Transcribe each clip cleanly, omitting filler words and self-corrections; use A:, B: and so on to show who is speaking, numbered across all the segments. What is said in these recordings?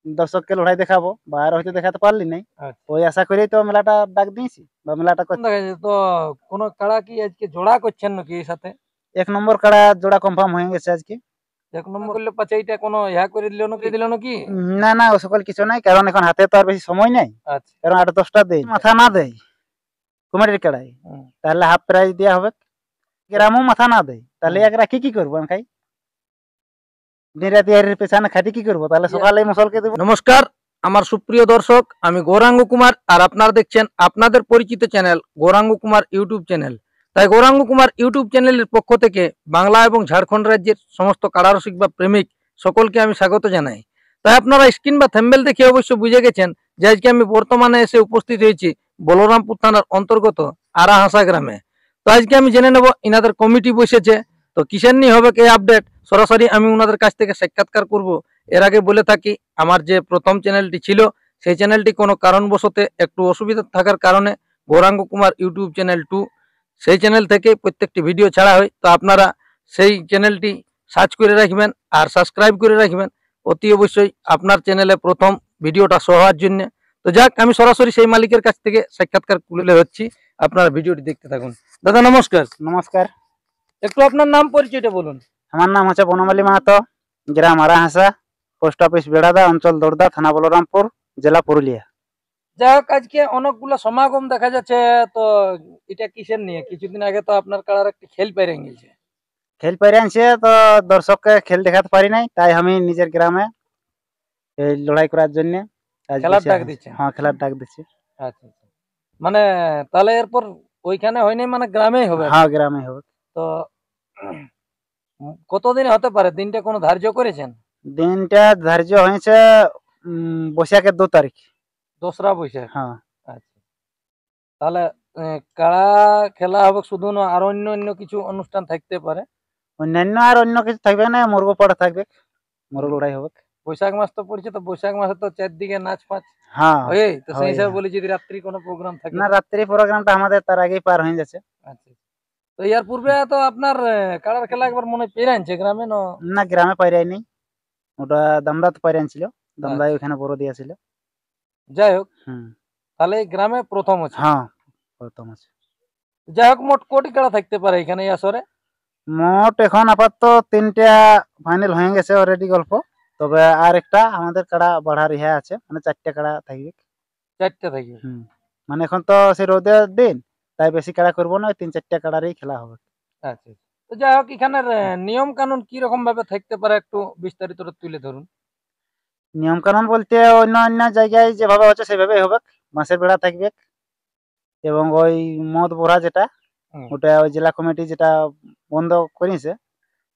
A: দর্শককে লড়াই দেখাবো বা আর হয়তো দেখাতে পারলি নাই, ওই আশা করেই তো মেলাটা ডাক দিয়েছি বা মেলাটা
B: তো কোন কাড়া কি আজকে জোড়া করছেন নাকি এর সাথে?
A: 1 নম্বর কাড়া জোড়া কনফার্ম হয়ে গেছে আজকে।
B: 1 নম্বর করলে পাছে এইটা কোনো ইয়া করে দিল নাকি?
A: না না, ও সকল কিছু নাই, কারণ এখন হাতে তো আর বেশি সময় নাই।
B: আচ্ছা,
A: কারণ 8-10টা দিন মাথা না দেয় কুমারের কাড়াই, তাহলে হাফ প্রাইজ দেওয়া হবে। গ্রামও মাথা না দেয় তাহলে এক রাখি কি করবো খাই, পেছনে খাটি কি করবো, তাহলে সকালে মুসলকে দেবো।
B: নমস্কার আমার সুপ্রিয় দর্শক, আমি গৌরাঙ্গ কুমার আর আপনারা দেখছেন আপনাদের পরিচিত channel Gauranga Kumar YouTube channel. তাই গৌরাঙ্গ কুমার ইউটিউব চ্যানেলের পক্ষ থেকে বাংলা এবং ঝাড়খণ্ড রাজ্যের সমস্ত কাড়ারসিক বা প্রেমিক সকলকে আমি স্বাগত জানাই। তাই আপনারা স্ক্রিন বা থ্যাম্বনেল দেখে অবশ্য বুঝে গেছেন যে আজকে আমি বর্তমানে এসে উপস্থিত হয়েছি বলরামপুর থানার অন্তর্গত আরাহাসা গ্রামে। তো আজকে আমি জেনে নেব ইনাদের কমিটি বসেছে, তো কিসের নিয়ে হবে এই আপডেট সরাসরি আমি ওনাদের কাছ থেকে সাক্ষাৎকার করব। এর আগে বলে থাকি আমার যে প্রথম চ্যানেলটি ছিল সেই চ্যানেলটি কোনো কারণবশত একটু অসুবিধা থাকার কারণে গৌরাঙ্গ কুমার ইউটিউব চ্যানেল 2 সেই চ্যানেল থেকে প্রত্যেকটি ভিডিও ছাড়া হয়। তো আপনারা সেই চ্যানেলটি সার্চ করে রাখবেন আর সাবস্ক্রাইব করে রাখবেন অতি অবশ্যই আপনার চ্যানেলে প্রথম ভিডিওটা শো হওয়ার জন্য। তো যাক, আমি সরাসরি সেই মালিকের কাছ থেকে সাক্ষাৎকার তুলে হচ্ছি, আপনারা ভিডিওটি দেখতে থাকুন। দাদা নমস্কার।
A: নমস্কার।
B: একটু আপনার নাম পরিচয়টা বলুন।
A: আমার নাম হচ্ছে বনমালী মাহাতো, গ্রাম আরাহাসা, পোস্ট অফিস বেড়াদা, অঞ্চল দোড়দা, থানা বলরামপুর, জেলা পুরুলিয়া।
B: যাই হোক, আজকে অনেকগুলো সমাগম দেখা যাচ্ছে, তো এটা কিসের নিয়ে? কিছুদিন আগে তো আপনার কাড়ার একটা খেল পেরে গেছে।
A: খেল পেরে আনছে, তো দর্শককে খেল দেখাতে পারি নাই, তাই আমি নিজের গ্রামে এই লড়াই করার জন্য
B: খেলার ডাক দিচ্ছে।
A: হ্যাঁ, খেলার ডাক দিচ্ছি।
B: আচ্ছা, মানে তাহলে এরপর ওইখানে হয়নি, মানে গ্রামেই হবে?
A: হ্যাঁ, গ্রামে হবে।
B: তো কতদিন হতে পারে? দিনটা কোনো ধার্য করেছেন?
A: দিনটা ধার্য হয়েছে বৈশাখের 2 তারিখ।
B: 2রা বৈশাখ।
A: হ্যাঁ।
B: আচ্ছা, তাহলে কাড়া খেলা হবে শুধু না, আর অন্য অন্য কিছু অনুষ্ঠান থাকতে পারে?
A: অন্যান্য আর অন্য কিছু থাকবে না, মুরগো পড়া থাকবে, মুরগ লড়াই হবে।
B: বৈশাখ মাস তো পড়ছে, তো বৈশাখ মাসে তো চারদিকে নাচ ফাচ।
A: হ্যাঁ,
B: ওই তো সেই হিসাবে বলি যদি রাত্রি কোনো প্রোগ্রাম থাকে।
A: না, রাত্রি প্রোগ্রামটা আমাদের তার আগেই পার হয়ে যাচ্ছে।
B: আচ্ছা, তো ইয়ার পূর্বে তো আপনার কাড়ার খেলা একবার মনে পেরে আনছে গ্রামে?
A: না, গ্রামে পাইরাই নেই, ওটা দামদাতে পাইরে আনছিল, দামদাই ওখানে বড় দিয়েছিল।
B: যাই হোক, তাহলে গ্রামে প্রথম আছে।
A: হ্যাঁ, প্রথম আছে।
B: যাই হোক, মোট কোটি কাড়া থাকতে পারে এখানে এই আসরে?
A: মোট এখন আপাতত 3টা ফাইনাল হয়ে গেছে অলরেডি গল্প, তবে আর একটা আমাদের কাড়া বাড়ার ইহা আছে, মানে 4টা কাড়া থাকবে।
B: 4টা থাকবে।
A: মানে এখন তো সে রোদের দিন, তাই বেশি কাড়া করবো না, 3-4টা কাড়ারই খেলা হবে।
B: আচ্ছা, তো যাই হোক, এখানের নিয়ম কানুন কি রকম ভাবে থাকতে পারে একটু বিস্তারিত তুলে ধরুন।
A: নিয়ম কানুন বলতে অন্য অন্য জায়গায় যেভাবে হচ্ছে সেভাবেই হবে। মাছের বেড়া থাকবে এবং ওই মদ বোরা যেটা, ওটা ওই জেলা কমিটি যেটা বন্ধ করেছে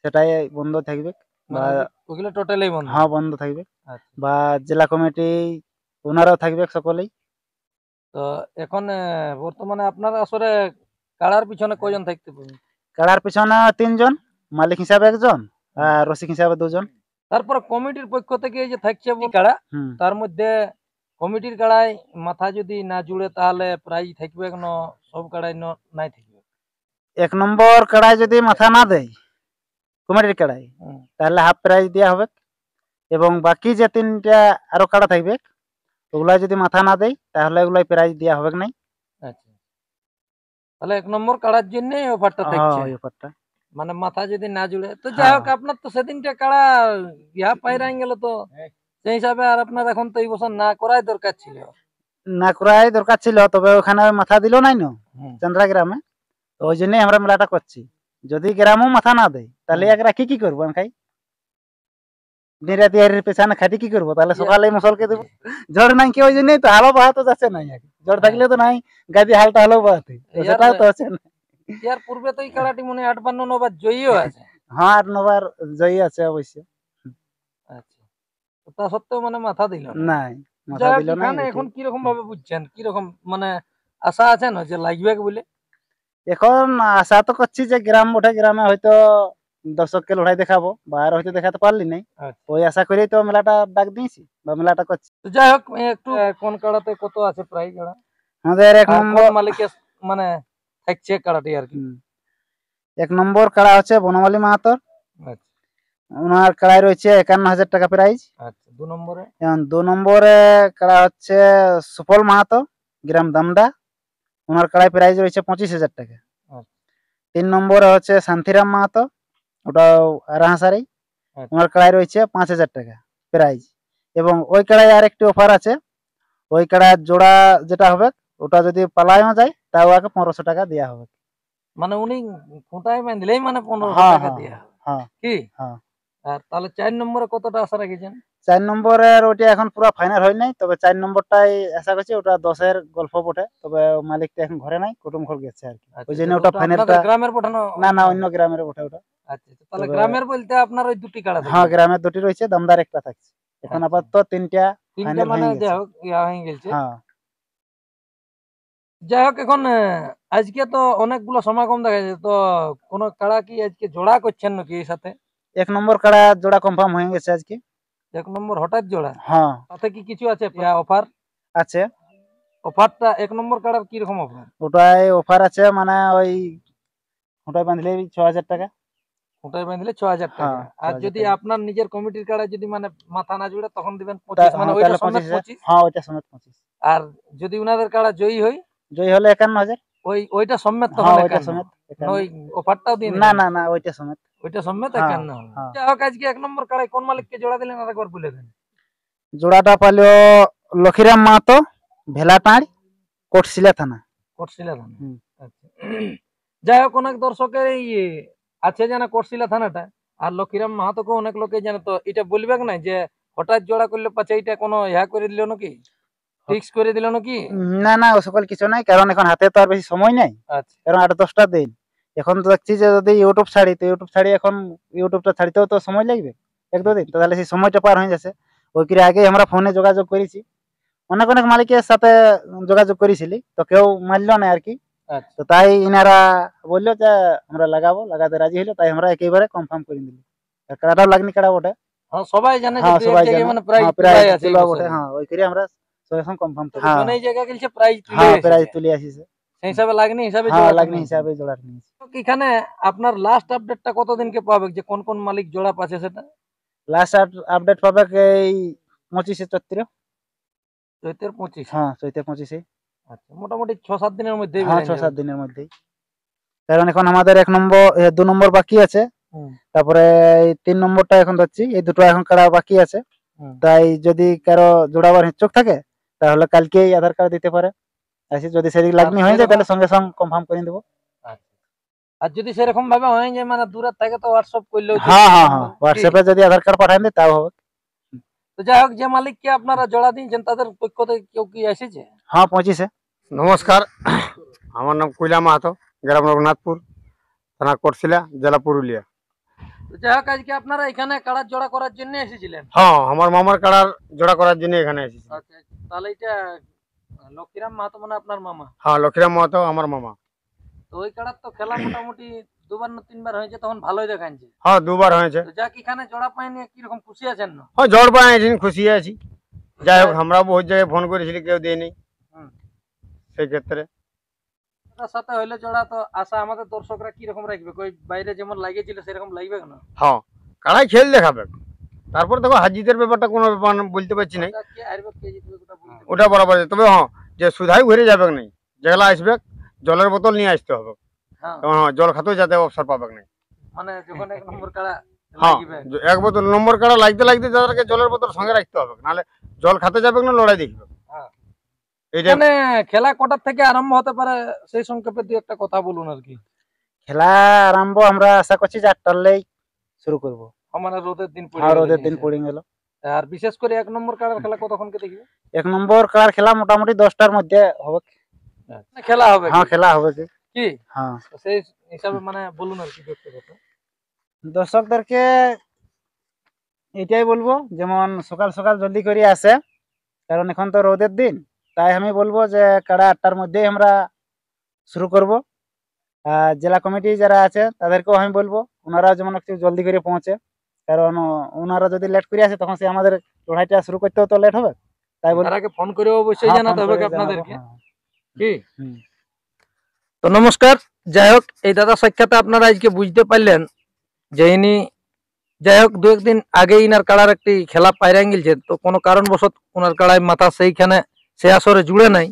A: সেটাই বন্ধ থাকবে, বা
B: ওগুলো টোটালি বন্ধ?
A: হ্যাঁ, বন্ধ থাকবে। বা জেলা কমিটি ওনারাও থাকবে সকলেই।
B: তো এখন বর্তমানে আপনার আসরে কাড়ার পিছনে কয়জন থাকতে পারবে?
A: কাড়ার পিছনে 3 জন, মালিক হিসাবে 1 জন আর রসিক হিসাবে 2 জন।
B: তারপর কমিটির পক্ষ থেকে এই যে থাকছে কাড়া, তার মধ্যে কমিটির কাড়ায় মাথা যদি না জুড়ে তাহলে প্রাইজ থাকবে কেন? সব কাড়াই নাই থাকবে?
A: 1 নম্বর কাড়ায় যদি মাথা না দেয় কমিটির কাড়ায়, তাহলে হাফ প্রাইজ দেওয়া হবে, এবং বাকি যে 3টা আরো কাড়া থাকবে ওগুলা যদি মাথা না দেয় তাহলে ওগুলাই প্রাইজ দেওয়া হবে নাই।
B: আচ্ছা, তাহলে 1 নম্বর কাড়ার জন্য অফারটা থাকছে।
A: হ্যাঁ, অফারটা
B: মানে মাথা যদি না জুড়ে, তো যাই হোক, আপনার তো সেদিনটা কাড়া ইহা পাইরাই গেল, তো সেই হিসাবে আর আপনার এখন তো এই বছর না করাই দরকার ছিল।
A: না করাই দরকার ছিল, তবে ওখানে মাথা দিল নাই না চন্দ্রা গ্রামে, তো ওই জন্যই আমরা মেলাটা করছি। যদি গ্রামও মাথা না দেয় তাহলে এক রাখি কি করবো খাই, নিরাতিয়ারের পেছনে খাটি কি করবো, তাহলে সকালে মুসলকে দেবো। ঝড় নাই কি, ওই জন্যই তো হালও বাহাতো যাচ্ছে নাই, ঝড় থাকলে তো নাই গাদি হালটা হালও বাহাতে, সেটাও তো আছে না।
B: ইয়ার পূর্বে তো এই খেলাটি মনে 8 বার 9 বার জয়ীও আছে।
A: হ্যাঁ, 8-9 বার জয়ী আছে অবশ্য।
B: আচ্ছা, তা সত্ত্বেও মানে মাথা দিল
A: নাই, মাথা দিল না।
B: এখন কি রকম ভাবে বুঝছেন, কি রকম মানে আশা আছে না যে লাগবে বলে?
A: এখন আশা তো করছি যে গ্রাম ওঠে, গ্রামে হয়তো দর্শককে লড়াই দেখাবো বা আর হয়তো দেখাতে পারলি নাই, ওই আশা করেই তো মেলাটা ডাক দিয়েছি বা মেলাটা করছি।
B: যাই হোক, একটু কোন কাড়াতে কত আছে প্রাইস?
A: আমাদের 1 নম্বর
B: মালিকের মানে থাকছে কাড়াটি আর কি।
A: 1 নম্বর কাড়া হচ্ছে বনমালী মাহাতোর, ওনার কাড়াই রয়েছে 51,000 টাকা প্রাইজ।
B: আচ্ছা 2 নম্বরে
A: এবং 2 নম্বরে কাড়া হচ্ছে সুফল মাহাতো, গ্রাম দামদা। ওনার কাড়াই প্রাইজ রয়েছে 25,000 টাকা।
B: আচ্ছা
A: 3 নম্বরে হচ্ছে শান্তিরাম মাহাতো, ওটাও রাহাসারি।
B: আচ্ছা।
A: ওনার কাড়াই রয়েছে 5,000 টাকা প্রাইজ। এবং ওই কাড়াই আর একটি অফার আছে, ওই কাড়ার জোড়া যেটা হবে ওটা যদি পালায়ও যায় তাও আগে 1500 টাকা দেওয়া হবে।
B: মানে উনি খুঁটায় বাঁধলেই মানে 1500
A: হ্যাঁ
B: টাকা
A: হ্যাঁ
B: দেয়া হবে।
A: হ্যাঁ
B: কি
A: হ্যাঁ।
B: আর তাহলে 4 নম্বরে কতটা আশা রেখেছেন?
A: 4 নম্বরের ওইটা এখন পুরো ফাইনাল হয় নাই, তবে 4 নম্বরটাই আশা করছি। ওটা 10-এর গল্প বটে, তবে মালিকটা এখন ঘরে নাই, কুটুম ঘর গেছে আর কি। ওই জন্য ওটা ফাইনালটা
B: আপনাদের গ্রামের পাঠানো?
A: না অন্য গ্রামের বটে ওটা।
B: আচ্ছা তাহলে
A: তবে-
B: গ্রামের বলতে আপনার ওই দুটি কাড়া
A: হ্যাঁ গ্রামের দুটি রয়েছে, দামদার একটা থাকছে। এখন
B: আচ্ছা।
A: আপাতত 3টা
B: তিনটা
A: ফাইনাল
B: মানে
A: হয়ে
B: যাই
A: গেছে।
B: হোক ইয়া হয়ে গেছে।
A: হ্যাঁ
B: যাই হোক এখন আজকে তো অনেকগুলো সমাগম দেখা যাচ্ছে, তো কোন কাড়া কি আজকে জোড়া করছেন নাকি এর সাথে?
A: 1 নম্বর কাড়া জোড়া কনফার্ম হয়ে গেছে আজকে।
B: 1 নম্বর হঠাৎ জোড়া?
A: হ্যাঁ
B: তাতে কি কিছু আছে অফার?
A: আছে।
B: অফারটা 1 নম্বর কাড়ার কি রকম অফার?
A: ওটাই অফার আছে, মানে ওই ওটাই বাঁধলে 6,000 টাকা।
B: ওটাই বাঁধলে 6,000 টাকা।
A: হ্যাঁ
B: আর
A: 6,000
B: যদি
A: টাকা।
B: আপনার নিজের কমিটির কাড়া যদি মানে মাথা না জুড়ে তখন দিবেন 25, মানে ওইটা
A: তাহলে
B: সমেত
A: 25,000।
B: 25।
A: হ্যাঁ ওইটা সমেত 25।
B: আর যদি উনাদের কাড়া জয়ী হয়
A: জয়ী হলে 51,000।
B: ওইটা সমেত তখন
A: হ্যাঁ ওইটা
B: 51।
A: সমেত
B: ওই অফারটাও দিয়ে
A: না
B: দিবেন?
A: না ওইটা সমেত।
B: ওইটা সমেত
A: হ্যাঁ
B: 51 হবে।
A: হ্যাঁ।
B: যাই হোক আজকে 1 নম্বর কাড়ায় কোন মালিককে জোড়া দিলেন আরেকবার বলে দেন।
A: জোড়াটা পাইলো লক্ষীরাম মাহাতো, ভেলাটাঁড়, কোটশিলা থানা।
B: কোটশিলা থানা।
A: হুম।
B: আচ্ছা যাই হোক অনেক দর্শকের এই আছে জানা কোটশিলা থানাটা, আর লক্ষীরাম মাহাতোকে অনেক লোকে জানে, তো এটা বলবে না যে হঠাৎ জোড়া করলে পাচ্ছে এটা কোনো ইয়া করে দিল নাকি, ফিক্স করে দিল নাকি?
A: না ও সকল কিছু নাই, কারণ এখন হাতে তো আর বেশি সময় নাই।
B: আচ্ছা
A: কারণ 8-10টা দিন। এখন তো দেখছি যে যদি ইউটিউব ছাড়ি, তো ইউটিউব ছাড়ি এখন ইউটিউবটা ছাড়িতেও তো সময় লাগবে 1-2 দিন, তাহলে সেই সময়টা পার হয়ে যাচ্ছে। ওই করে আগে আমরা ফোনে যোগাযোগ করেছি, অনেক মালিকের সাথে যোগাযোগ করেছিলি, তো কেউ মানলো না আর কি।
B: আচ্ছা
A: তো তাই ইনারা বললো যে আমরা লাগাতে রাজি হলো, তাই আমরা একেবারে কনফার্ম করে দিলি। কাড়াটাও লাগনি কাড়া ওটা।
B: হ্যাঁ সবাই জানে যে
A: হ্যাঁ
B: দুই এক
A: সবাই
B: জায়গায়
A: জানে।
B: মানে প্রাইজ
A: হ্যাঁ
B: তুলে
A: প্রাইজ
B: আছে এই
A: তুলা
B: বছরে।
A: বটে। হ্যাঁ ওই করে আমরা সঙ্গে সঙ্গে কনফার্ম করি।
B: কোন এই জায়গা গেছে প্রাইজ তুলে
A: হ্যাঁ প্রাইজ
B: এসেছে।
A: তুলে আসিছে।
B: সেই হিসাবে লাগনি হিসাবে
A: হ্যাঁ
B: জোড়া
A: লাগনি
B: নিয়েছে।
A: হিসাবে জোড়া নিয়েছি।
B: এখানে আপনার লাস্ট আপডেটটা কতদিনকে পাবে যে কোন কোন মালিক জোড়া পাচ্ছে সেটা?
A: লাস্ট আপডেট পাবে এই 25 চৈত্র।
B: চৈতের 25?
A: হ্যাঁ চৈত্র 25।
B: আচ্ছা মোটামুটি 6-7 দিনের মধ্যেই
A: হ্যাঁ
B: বেরিয়ে
A: 6-7
B: যাবে।
A: দিনের মধ্যেই। কারণ এখন আমাদের 1 নম্বর 2 নম্বর বাকি আছে, তারপরে 3 নম্বরটা এখন ধরছি, এই দুটো এখন কাড়া বাকি আছে। তাই যদি কারো জোড়াবার ইচ্ছুক থাকে তাহলে কালকেই আধার কার্ড দিতে পারে। যদি সেদিক লাগনি হয়ে যায় তাহলে সঙ্গে সঙ্গে কনফার্ম করে দেবো।
B: আর যদি সেরকম ভাবে হয় যে মানে দূরের থাকে তো হোয়াটসঅ্যাপ করলেও
A: হ্যাঁ হোয়াটসঅ্যাপে যদি আধার কার্ড পাঠান দেয় তাও হবে।
B: তো যাই হোক যে মালিককে আপনারা জোড়া দিয়েছেন তাদের পক্ষ থেকে কেউ কি এসেছে?
A: হ্যাঁ 25।
C: নমস্কার, আমার নাম কৈলা মাহাতো, গ্রাম রঘুনাথপুর, থানা কোটশিলা, জেলা পুরুলিয়া।
B: তো যাই হোক আজকে আপনারা এখানে কাড়ার জোড়া করার জন্য এসেছিলেন?
C: হ্যাঁ আমার মামার কাড়ার জোড়া করার জন্য এখানে এসেছি।
B: আচ্ছা তাহলে এটা লক্ষীরাম মাহাতো মানে আপনার মামা?
C: হ্যাঁ লক্ষীরাম মাহাতো আমার মামা।
B: তো ওই কাড়ার তো খেলা মোটামুটি 2বার না 3বার হয়েছে, তখন ভালোই দেখাচ্ছে।
C: হ্যাঁ 2বার হয়েছে।
B: তো যাক এখানে জোড়া পাইনি কিরকম খুশি আছেন না?
C: হ্যাঁ জোর পাই খুশি আছি। যাই হোক আমরা বহুত জায়গায় ফোন করেছিলি, কেউ দেয়নি। সেই ক্ষেত্রে
B: তার সাথে হইলে জোড়া তো আশা আমাদের দর্শকরা কি রকম রাখবে, কই বাইরে যেমন লাগিয়েছিল সেরকম লাগবে না?
C: হ্যাঁ কাড়াই খেল দেখাবে। তারপর দেখো হাজিতের ব্যাপারটা কোনো ব্যাপার বলতে পারছি না,
B: কে হারবে কে জিতবে ওটা বলতে
C: ওটা বরাবর। তবে হ্যাঁ যে সুধাই ঘুরে যাবে না, যেগুলা আসবে জলের বোতল নিয়ে আসতে হবে।
B: হ্যাঁ
C: হ্যাঁ জল খাতেও যাতে অবসর পাবে না।
B: মানে যখন 1 নম্বর কাড়া
C: হ্যাঁ
B: লাগবে
C: 1 বোতল নম্বর কাড়া লাগতে তাদেরকে জলের বোতল সঙ্গে রাখতে হবে, নাহলে জল খাতে যাবে না, লড়াই দেখবে।
B: হ্যাঁ
C: এইটা
B: মানে খেলা কটার থেকে আরম্ভ হতে পারে সেই সংক্ষেপে দুই একটা কথা বলুন আর কি।
A: খেলা আরম্ভ আমরা আশা করছি যে 8টার শুরু করবো।
B: মানে রোদের দিন পড়ে
A: আর
B: গেল
A: রোদের দিন
B: জিনিসটা।
A: পড়ে গেল।
B: আর বিশেষ করে 1 নম্বর কাড়ার খেলা কতক্ষণকে দেখবে?
A: 1 নম্বর কাড়ার খেলা মোটামুটি 10টার মধ্যে হবে।
B: খেলা হবে
A: হ্যাঁ খেলা হবে
B: কি?
A: হ্যাঁ
B: তো সেই হিসাবে মানে বলুন আর কি ব্যক্তিগত
A: দর্শকদেরকে এটাই বলবো, যেমন সকাল সকাল জলদি করে আসে, কারণ এখন তো রোদের দিন। তাই আমি বলবো যে কাড়া 8টার মধ্যেই আমরা শুরু করব। আর জেলা কমিটি যারা আছে তাদেরকেও আমি বলবো ওনারা যেমন একটু জলদি করে পৌঁছে, কারণ ওনারা যদি লেট করে আসে তখন সে আমাদের লড়াইটা শুরু করতেও তো লেট হবে। তাই বল
B: তার আগে ফোন করে অবশ্যই
A: হ্যাঁ,
B: জানাতে
A: ফোন
B: হবে
A: করে
B: আপনাদেরকে
A: জানাবো, হ্যাঁ।
B: কি?
A: হুম।
B: তো নমস্কার, যাই হোক এই দাদা সাক্ষাতে আপনারা আজকে বুঝতে পারলেন যে ইনি যাই হোক, দু একদিন আগে ইনার কাড়ার একটি খেলা পায়রা গেলছে, তো কোনো কারণবশত ওনার কাড়ায় মাথা সেইখানে সে আসরে জুড়ে নাই,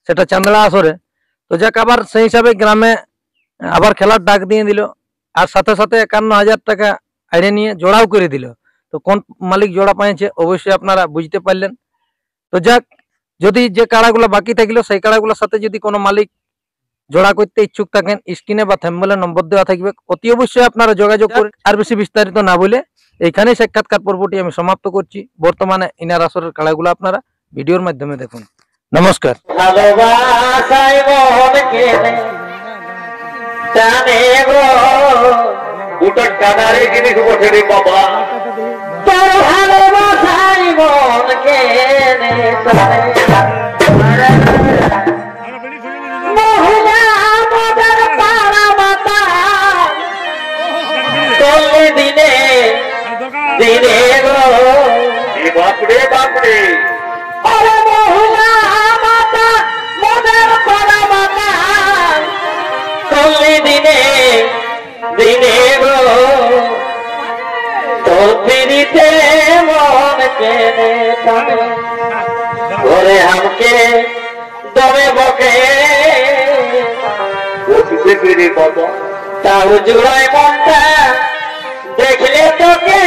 B: সেটা চান্দড়া আসরে। তো যাক, আবার সেই হিসাবে গ্রামে আবার খেলার ডাক দিয়ে দিল, আর সাথে সাথে 51,000 টাকা আইনে নিয়ে জোড়াও করে দিল। তো কোন মালিক জোড়া পাইছে অবশ্যই আপনারা বুঝতে পারলেন। তো যাক, যদি যে কাড়াগুলো বাকি থাকলো সেই কাড়াগুলোর সাথে যদি কোনো মালিক জোড়া করতে ইচ্ছুক থাকেন, স্ক্রিনে বা থ্যাম্বনেলে নম্বর দেওয়া থাকবে, অতি অবশ্যই আপনারা যোগাযোগ করে। আর বেশি বিস্তারিত না বলে এইখানেই সাক্ষাৎকার পর্বটি আমি সমাপ্ত করছি। বর্তমানে ইনার আসরের কাড়াগুলো আপনারা ভিডিওর মাধ্যমে দেখুন। নমস্কার।
D: ভালোবাসায় মন কেনে জানে গো দুটো কানারে জিনিস বসে রে বাবা, তোর ভালোবাসায় মন কেনে মহুয়া মজার পাড়া মাতা চলে দিনে দিনে গো বাপরে বাপরে, আরে মহুয়া মাতা মজার পাড়া মাতা চলে দিনে দিনে গো, তোর পিড়িতে মন কেনে টানে ঘরে আমাকে দমে বকে তাও জুড়ায় মনটা দেখলে তোকে